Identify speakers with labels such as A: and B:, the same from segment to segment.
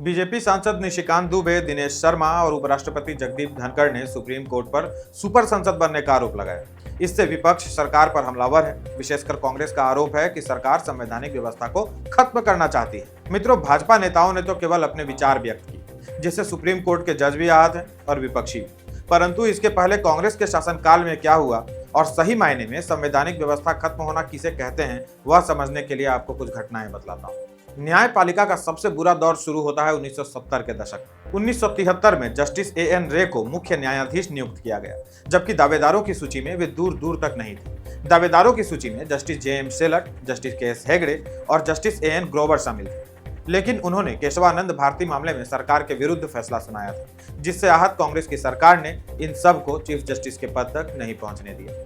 A: BJP सांसद निशिकांत दुबे, दिनेश शर्मा और उपराष्ट्रपति जगदीप धनखड़ ने सुप्रीम कोर्ट पर सुपर संसद बनने का आरोप लगाया। इससे विपक्ष सरकार पर हमलावर है। विशेषकर कांग्रेस का आरोप है कि सरकार संवैधानिक व्यवस्था को खत्म करना चाहती है। मित्रों, भाजपा नेताओं ने तो केवल अपने विचार व्यक्त किए, जिससे सुप्रीम कोर्ट के जज भी आहत हैं और विपक्षी भी। परंतु इसके पहले कांग्रेस के शासनकाल में क्या हुआ और सही मायने में संवैधानिक व्यवस्था खत्म होना किसे कहते हैं, वह समझने के लिए आपको कुछ घटनाएं बतलाता हूँ। न्यायपालिका का सबसे बुरा दौर शुरू होता है 1970 के दशक। 1973 में जस्टिस A.N. रे को मुख्य न्यायाधीश नियुक्त किया गया, जबकि दावेदारों की सूची में वे दूर दूर तक नहीं थे। दावेदारों की सूची में justice J.M. शेलट, justice K.S. Hegde और जस्टिस A.N. ग्रोवर शामिल थे। लेकिन उन्होंने केशवानंद भारती मामले में सरकार के विरुद्ध फैसला सुनाया था, जिससे आहत कांग्रेस की सरकार ने इन सब को चीफ जस्टिस के पद तक नहीं पहुंचने दिया।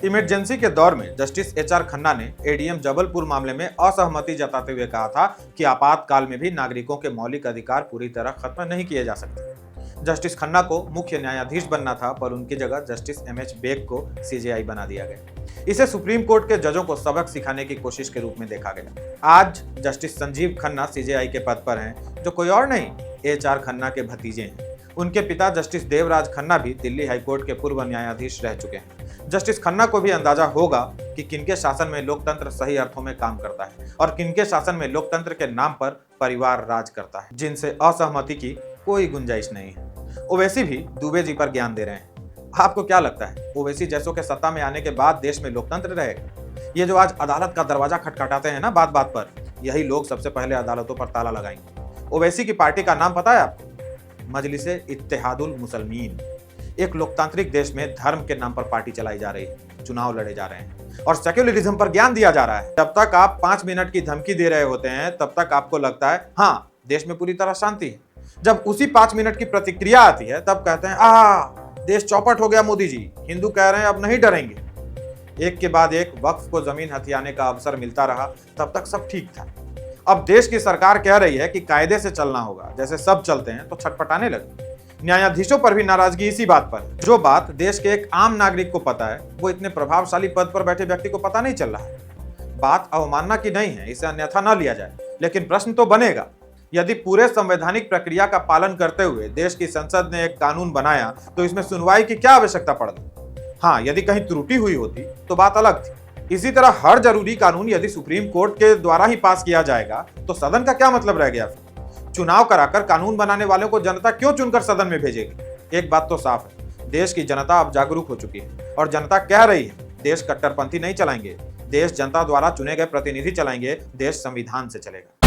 A: इमरजेंसी के दौर में जस्टिस HR खन्ना ने ADM जबलपुर मामले में असहमति जताते हुए कहा था कि आपातकाल में भी नागरिकों के मौलिक अधिकार पूरी तरह खत्म नहीं किए जा सकते। जस्टिस खन्ना को मुख्य न्यायाधीश बनना था, पर उनकी जगह जस्टिस M.H. बेग को CJI बना दिया गया। इसे सुप्रीम कोर्ट के जजों को सबक सिखाने की कोशिश के रूप में देखा गया। आज जस्टिस संजीव खन्ना CJI के पद पर हैं, जो कोई और नहीं HR खन्ना के भतीजे हैं। उनके पिता जस्टिस देवराज खन्ना भी दिल्ली हाईकोर्ट के पूर्व न्यायाधीश रह चुके हैं। जस्टिस खन्ना को भी अंदाजा होगा कि किनके शासन में लोकतंत्र सही अर्थों में काम करता है और किनके शासन में लोकतंत्र के नाम पर परिवार राज करता है, जिनसे असहमति की कोई गुंजाइश नहीं है। ओवैसी भी दुबे जी पर ज्ञान दे रहे हैं। आपको क्या लगता है, ओवैसी जैसों के सत्ता में आने के बाद देश में लोकतंत्र रहेगा? ये जो आज अदालत का दरवाजा खटखटाते हैं ना बात बात पर, यही लोग सबसे पहले अदालतों पर ताला लगाएंगे। ओवैसी की पार्टी का नाम पता है आपको? मजलिसे इत्तेहादुल मुसलमीन। एक लोकतांत्रिक देश में धर्म के नाम पर पार्टी चलाई जा रही है, चुनाव लड़े जा रहे हैं और सेक्युलरिज्म पर ज्ञान दिया जा रहा है। जब तक आप 5 मिनट की धमकी दे रहे होते हैं, तब तक आपको लगता है हाँ, देश में पूरी तरह शांति है। जब उसी 5 मिनट की प्रतिक्रिया आती है, तब कहते हैं देश चौपट हो गया मोदी जी, हिंदू कह रहे हैं अब नहीं डरेंगे। एक के बाद एक वक्फ को जमीन हथियाने का अवसर मिलता रहा, तब तक सब ठीक था। अब देश की सरकार कह रही है कि कायदे से चलना होगा, जैसे सब चलते हैं, तो छटपटाने लगे। न्यायाधीशों पर भी नाराजगी इसी बात पर। जो बात देश के एक आम नागरिक को पता है, वो इतने प्रभावशाली पद पर बैठे व्यक्ति को पता नहीं चल रहा है। बात अवमानना की नहीं है, इसे अन्यथा न लिया जाए, लेकिन प्रश्न तो बनेगा, यदि पूरे संवैधानिक प्रक्रिया का पालन करते हुए देश की संसद ने एक कानून बनाया, तो इसमें सुनवाई की क्या आवश्यकता पड़ गई? हाँ, यदि कहीं त्रुटि हुई होती तो बात अलग थी। इसी तरह हर जरूरी कानून यदि सुप्रीम कोर्ट के द्वारा ही पास किया जाएगा, तो सदन का क्या मतलब रह गया? चुनाव कराकर कानून बनाने वालों को जनता क्यों चुनकर सदन में भेजेगी? एक बात तो साफ है, देश की जनता अब जागरूक हो चुकी है और जनता कह रही है, देश कट्टरपंथी नहीं चलाएंगे, देश जनता द्वारा चुने गए प्रतिनिधि चलाएंगे, देश संविधान से चलेगा।